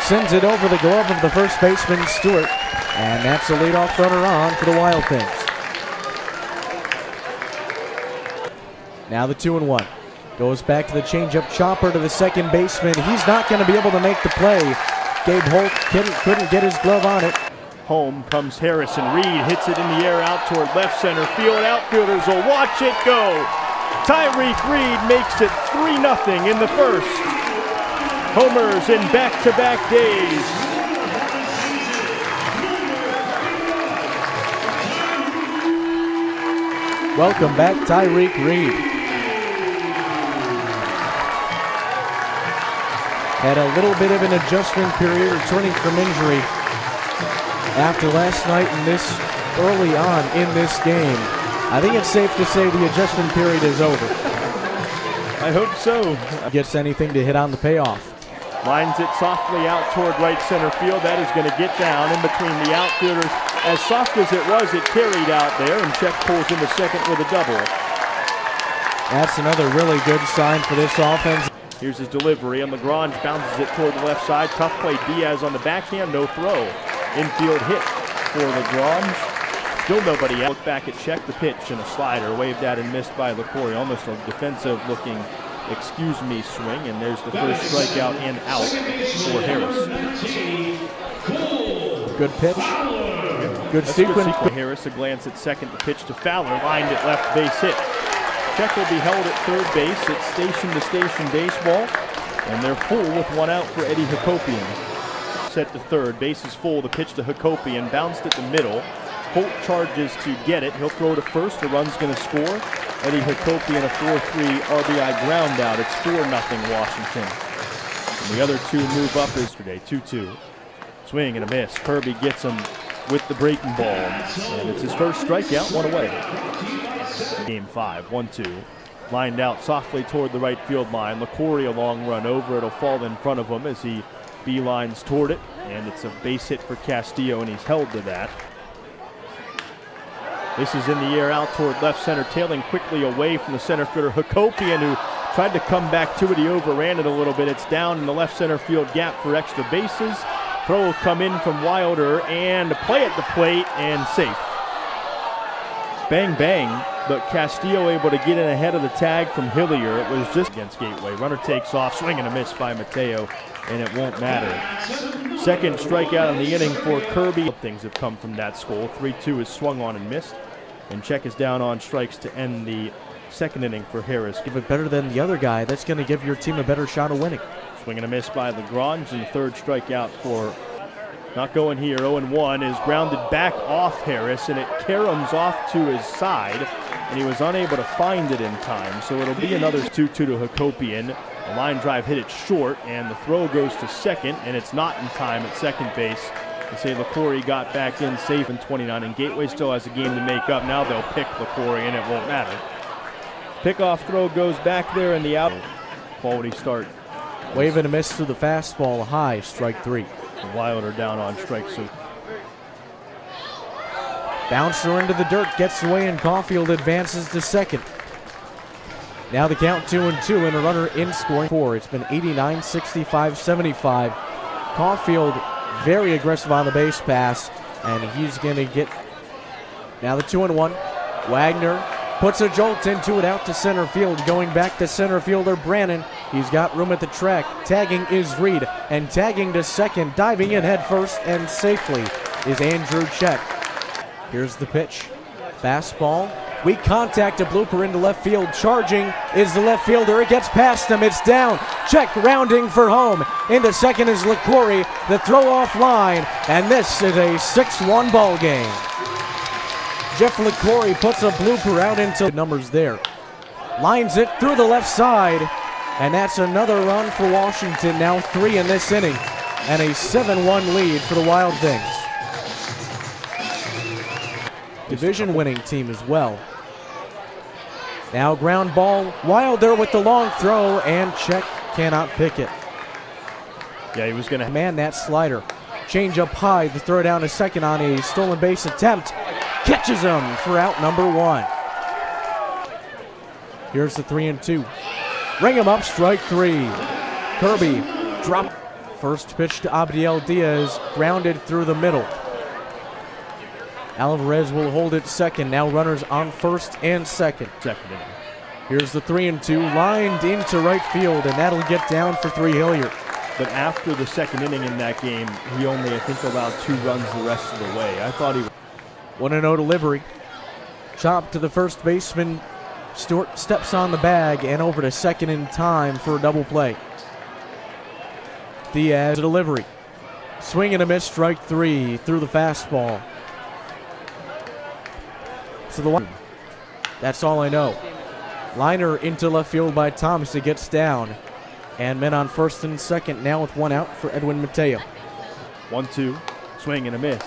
sends it over the glove of the first baseman, Stewart. And that's a leadoff runner on for the Wild Things. Now the 2-1. Goes back to the changeup chopper to the second baseman. He's not going to be able to make the play. Gabe Holt couldn't get his glove on it. Home comes Harris, and Reed hits it in the air out toward left center field. Outfielders will watch it go. Tyreek Reed makes it 3-0 in the first. Homers in back-to-back days. Welcome back, Tyreek Reed. Had a little bit of an adjustment period returning from injury after last night and this early on in this game. I think it's safe to say the adjustment period is over. I hope so. Gets anything to hit on the payoff. Lines it softly out toward right center field. That is going to get down in between the outfielders. As soft as it was, it carried out there, and Check pulls into second with a double. That's another really good sign for this offense. Here's his delivery, and Lagrange bounces it toward the left side. Tough play, Diaz on the backhand, no throw. Infield hit for Lagrange. Still nobody out. Look back at Check, the pitch, and a slider waved at and missed by LaCory. Almost a defensive-looking excuse-me swing, and there's the first strikeout and out for Harris. Good pitch. Good sequence. Harris, a glance at second, the pitch to Fowler, lined at left base hit. Check will be held at third base. It's station-to-station baseball, and they're full with one out for Eddie Hakopian. Set to third, base is full. The pitch to Hakopian, bounced at the middle. Holt charges to get it. He'll throw to first. The run's going to score. Eddie Hakopian, a 4-3 RBI ground out. It's 4-0 Washington. And the other two move up yesterday, 2-2. Swing and a miss. Kirby gets him with the breaking ball, and it's his first strikeout, one away. Game 5, 1-2. Lined out softly toward the right field line. LaCory, a long run over. It'll fall in front of him as he beelines toward it, and it's a base hit for Castillo, and he's held to that. This is in the air out toward left center, tailing quickly away from the center fielder Hakopian, who tried to come back to it. He overran it a little bit. It's down in the left center field gap for extra bases. Throw will come in from Wilder, and a play at the plate, and safe. Bang, bang, but Castillo able to get in ahead of the tag from Hillier. It was just against Gateway. Runner takes off, swing and a miss by Mateo, and it won't matter. Second strikeout in the inning for Kirby. Things have come from that score. 3-2 is swung on and missed, and Check is down on strikes to end the second inning for Harris. Give it better than the other guy. That's going to give your team a better shot of winning. Swing and a miss by Lagrange, and the third strikeout for not going here. 0-1 is grounded back off Harris, and it caroms off to his side, and he was unable to find it in time. So it'll be another 2-2 to Hakopian. A line drive hit it short, and the throw goes to second, and it's not in time at second base. They say LaCory got back in safe in 29, and Gateway still has a game to make up. Now they'll pick LaCory, and it won't matter. Pickoff throw goes back there in the out. Quality start. Wave and a miss through the fastball high, strike 3. Wilder down on strike 2. Bouncer into the dirt, gets away, and Caulfield advances to second. Now the count 2-2, and a runner in scoring 4. It's been 89, 65, 75. Caulfield very aggressive on the base pass, and he's going to get now the 2-1. Wagner puts a jolt into it out to center field. Going back to center fielder Brannon. He's got room at the track. Tagging is Reed, and tagging to second, diving in head first and safely is Andrew Check. Here's the pitch. Fastball. Weak contact, a blooper into left field. Charging is the left fielder. It gets past him. It's down. Check rounding for home. Into second is LaCory. The throw off line, and this is a 6-1 ball game. Jeff LaCory puts a blooper out into numbers there. Lines it through the left side, and that's another run for Washington. Now 3 in this inning, and a 7-1 lead for the Wild Things. Division winning team as well. Now ground ball, Wilder with the long throw, and Check cannot pick it. Yeah, he was going to man that slider. Change up high, the throw down to second on a stolen base attempt. Catches him for out number 1. Here's the 3-2. Ring him up, strike 3. Kirby drop First pitch to Abdiel Diaz, grounded through the middle. Alvarez will hold it second. Now runners on first and second. Second inning. Here's the 3-2, lined into right field, and that'll get down for 3 Hilliard. But after the second inning in that game, he only, I think, allowed 2 runs the rest of the way. I thought he 1-0 delivery. Chop to the first baseman. Stewart steps on the bag and over to second in time for a double play. Diaz delivery. Swing and a miss, strike 3 through the fastball. So the one. That's all I know. Liner into left field by Thomas. It gets down. And men on first and second now with 1 out for Edwin Mateo. 1-2. Swing and a miss.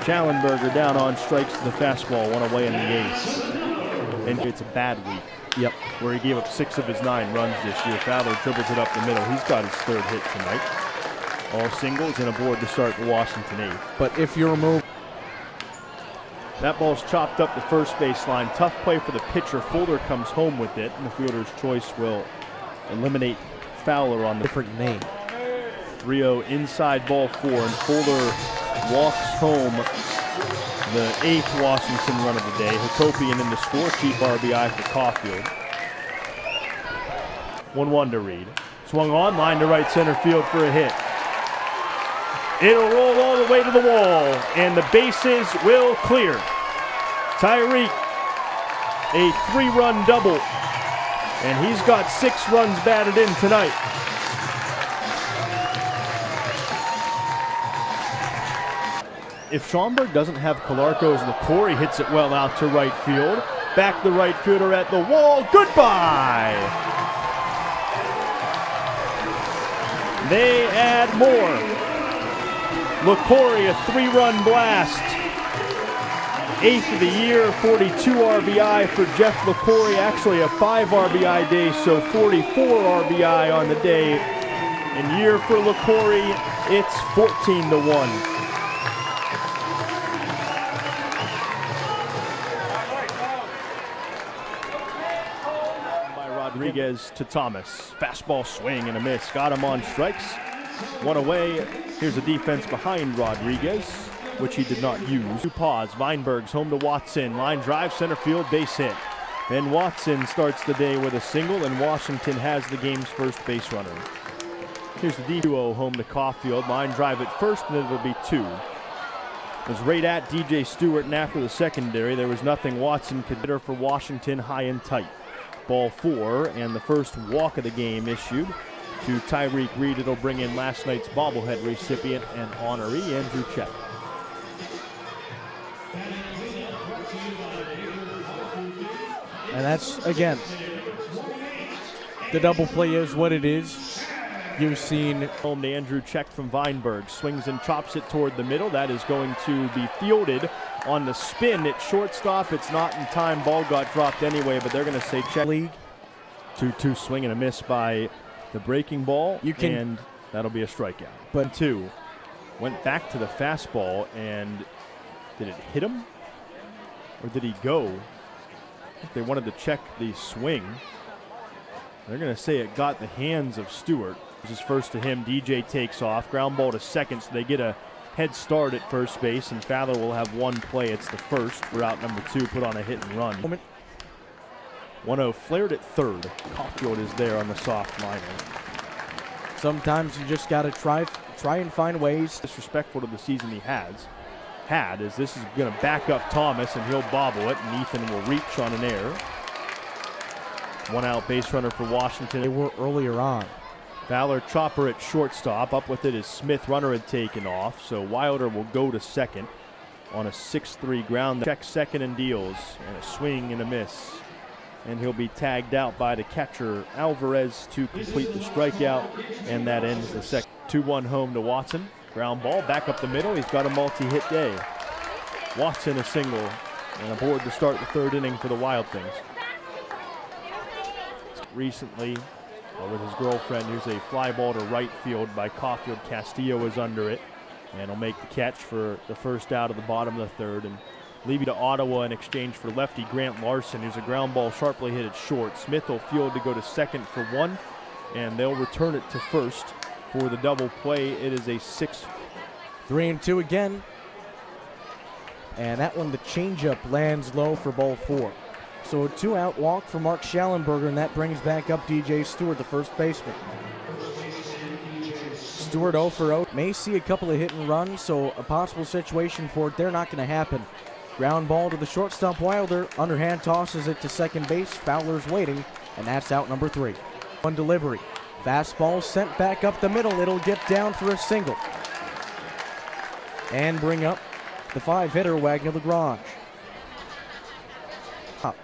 Schallenberger down on strikes to the fastball, 1 away in the 8th. And it's a bad week. Yep. Where he gave up 6 of his 9 runs this year. Fowler dribbles it up the middle. He's got his 3rd hit tonight. All singles and aboard to start the Washington 8th. But if you remove. That ball's chopped up the first baseline. Tough play for the pitcher. Fuller comes home with it, and the fielder's choice will eliminate Fowler on the different name. 3-0 inside ball 4, and Fuller walks home the 8th Washington run of the day. Hakopian in the score, cheap RBI for Caulfield. 1-1 to Reed. Swung on, line to right center field for a hit. It'll roll all the way to the wall, and the bases will clear. Tyreek, a 3-run double, and he's got 6 runs batted in tonight. If Schaumburg doesn't have Calarco's LaCorey hits it well out to right field. Back the right fielder at the wall. Goodbye! They add more. LaCorey, a 3-run blast. 8th of the year, 42 RBI for Jeff LaCorey. Actually a 5 RBI day, so 44 RBI on the day. And year for LaCorey, it's 14-1. Rodriguez to Thomas. Fastball swing and a miss. Got him on strikes. 1 away. Here's a defense behind Rodriguez, which he did not use. 2 pause. Weinberg's home to Watson. Line drive, center field, base hit. Then Watson starts the day with a single, and Washington has the game's first base runner. Here's the duo home to Caulfield. Line drive at first, and it'll be 2. It was right at DJ Stewart, and after the secondary, there was nothing Watson could hit for Washington high and tight. Ball 4, and the first walk of the game issued to Tyreek Reed. It'll bring in last night's bobblehead recipient and honoree, Andrew Check. And that's, again, the double play is what it is. You've seen home to Andrew Check from Weinberg. Swings and chops it toward the middle. That is going to be fielded on the spin at shortstop. It's not in time. Ball got dropped anyway, but they're going to say Check. League. 2-2 swing and a miss by the breaking ball, and that'll be a strikeout. But 2 went back to the fastball, and did it hit him? Or did he go? I think they wanted to check the swing. They're going to say it got the hands of Stewart. This is first to him. DJ takes off. Ground ball to second, so they get a head start at first base, and Fowler will have 1 play. It's the first for out number 2. Put on a hit and run. 1-0 flared at third. Caulfield is there on the soft liner. Sometimes you just got to try and find ways. Disrespectful to the season he had, as this is going to back up Thomas, and he'll bobble it, and Ethan will reach on an error. 1 out base runner for Washington. They were earlier on. Fowler chopper at shortstop. Up with it is Smith. Runner had taken off, so Wilder will go to second on a 6-3 ground. Check second and deals, and a swing and a miss. And he'll be tagged out by the catcher Alvarez to complete the strikeout, and that ends the second. 2-1 home to Watson. Ground ball back up the middle. He's got a multi-hit day. Watson a single, and aboard to start the 3rd inning for the Wild Things. Recently, with his girlfriend, here's a fly ball to right field by Caulfield. Castillo is under it, and he'll make the catch for the first out of the bottom of the 3rd. And Levy to Ottawa in exchange for lefty Grant Larson. Here's a ground ball sharply hit at short. Smith will field to go to second for 1, and they'll return it to first for the double play. It is a 6. 3-2 again. And that one, the changeup, lands low for ball 4. So a 2-out walk for Mark Schallenberger, and that brings back up DJ Stewart, the first baseman. Stewart 0 for 0. May see a couple of hit and runs, so a possible situation for it. They're not going to happen. Ground ball to the shortstop. Wilder underhand tosses it to second base. Fowler's waiting, and that's out number 3. One delivery. Fastball sent back up the middle. It'll get down for a single. And bring up the 5-hitter, Wagner Lagrange. Up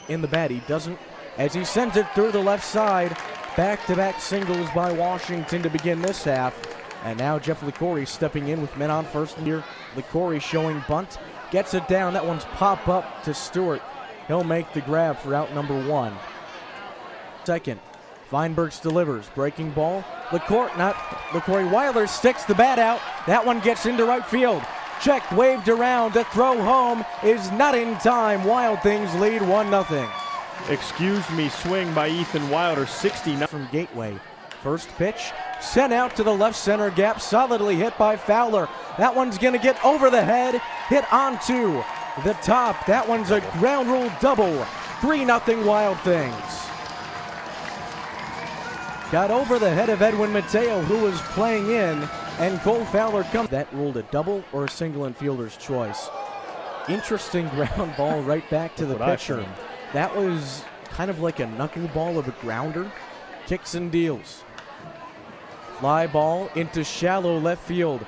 in the bat, he doesn't, as he sends it through the left side. Back-to-back singles by Washington to begin this half. And now Jeff LeCory stepping in with men on first and here. LeCory showing bunt. Gets it down. That one's pop up to Stewart. He'll make the grab for out number 1. Second, Feinbergs delivers. Breaking ball. LeCory. Wilder sticks the bat out. That one gets into right field. Check waved around. The throw home is not in time. Wild Things lead 1-0. Excuse me, swing by Ethan Wilder, 69. From Gateway. First pitch sent out to the left center gap. Solidly hit by Fowler. That one's going to get over the head. Hit onto the top. That one's a ground rule double. 3-0 Wild Things. Got over the head of Edwin Mateo, who was playing in, and Cole Fowler comes. That ruled a double or a single in fielder's choice. Interesting ground ball right back to the pitcher. That was kind of like a knuckleball of a grounder. Kicks and deals. Fly ball into shallow left field.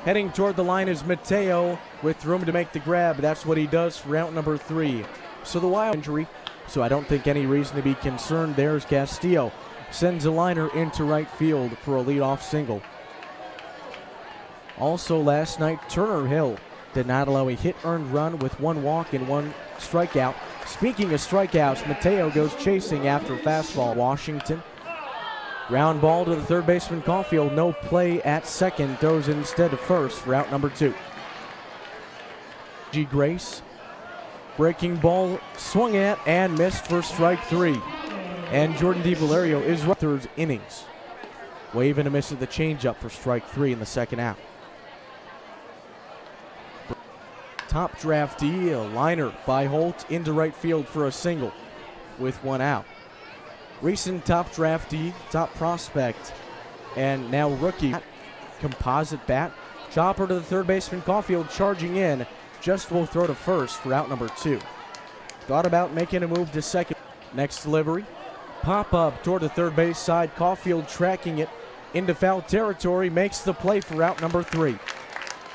Heading toward the line is Mateo with room to make the grab. That's what he does for out number 3. So the Wild injury, so I don't think any reason to be concerned. There's Castillo. Sends a liner into right field for a leadoff single. Also last night, Turner Hill did not allow a hit-earned run with 1 walk and 1 strikeout. Speaking of strikeouts, Mateo goes chasing after fastball. Washington. Ground ball to the third baseman Caulfield. No play at second. Throws it instead to first for out number 2. G. Grace. Breaking ball swung at and missed for strike 3. And Jordan DiValerio is right through his innings. Wave and a miss at the changeup for strike 3 in the second out. Top draftee, a liner by Holt into right field for a single with 1 out. Recent top draftee, top prospect, and now rookie. Composite bat. Chopper to the third baseman Caulfield, charging in. Just will throw to first for out number 2. Thought about making a move to second. Next delivery. Pop up toward the third base side. Caulfield tracking it into foul territory. Makes the play for out number 3.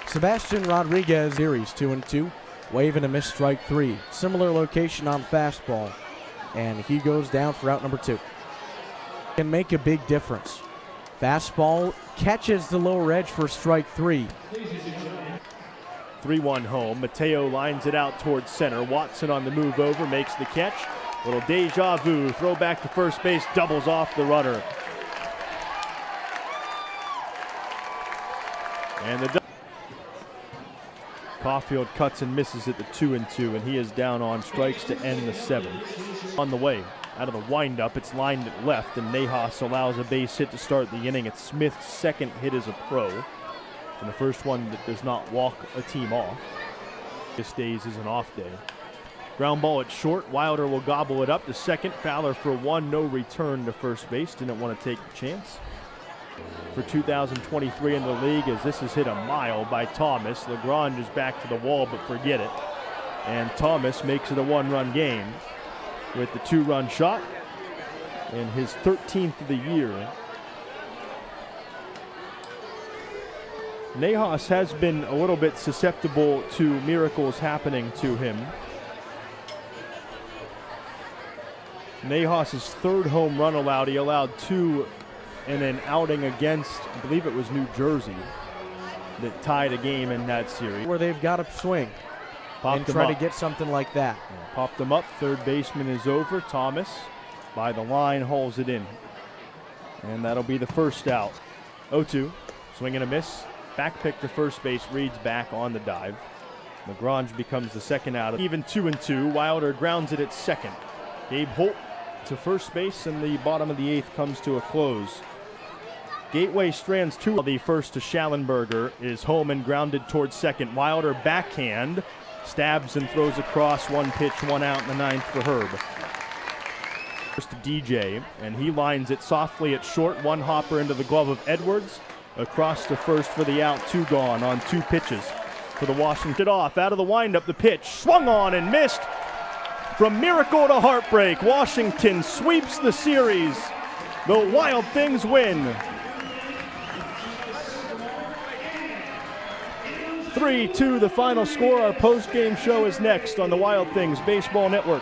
Sebastian Rodriguez, series 2-2. Wave and a miss, strike 3. Similar location on fastball. And he goes down for out number 2. Can make a big difference. Fastball catches the lower edge for strike 3. 3-1 home. Mateo lines it out towards center. Watson on the move over, makes the catch. Little deja vu. Throw back to first base, doubles off the runner. And the Caulfield cuts and misses at the 2-2, and he is down on strikes to end the 7th. On the way, out of the windup, it's lined at left, and Nejas allows a base hit to start the inning. It's Smith's second hit as a pro, and the first one that does not walk a team off. This days is an off day. Ground ball at short. Wilder will gobble it up to second. Fowler for 1, no return to first base. Didn't want to take the chance. For 2023 in the league, as this is hit a mile by Thomas. Lagrange is back to the wall, but forget it. And Thomas makes it a 1-run game with the 2-run shot and his 13th of the year. Nejas has been a little bit susceptible to miracles happening to him. Nejas' 3rd home run allowed. He allowed 2 in an outing against, I believe it was New Jersey, that tied a game in that series. Where they've got to swing and try to get something like that. Yeah, popped them up. Third baseman is over. Thomas by the line hauls it in. And that'll be the first out. 0-2. Swing and a miss. Back pick to first base. Reed's back on the dive. Lagrange becomes the second out. Even 2-2. Wilder grounds it at second. Gabe Holt to first base, and the bottom of the 8th comes to a close. Gateway strands two. The first to Schallenberger is home and grounded towards second. Wilder backhand, stabs and throws across. One pitch, one out in the ninth for Herb. First to DJ, and he lines it softly at short. One hopper into the glove of Edwards. Across to first for the out. Two gone on two pitches for the Washington. Off out of the windup, the pitch swung on and missed. From miracle to heartbreak, Washington sweeps the series. The Wild Things win. 3-2 the final score. Our post-game show is next on the Wild Things Baseball Network.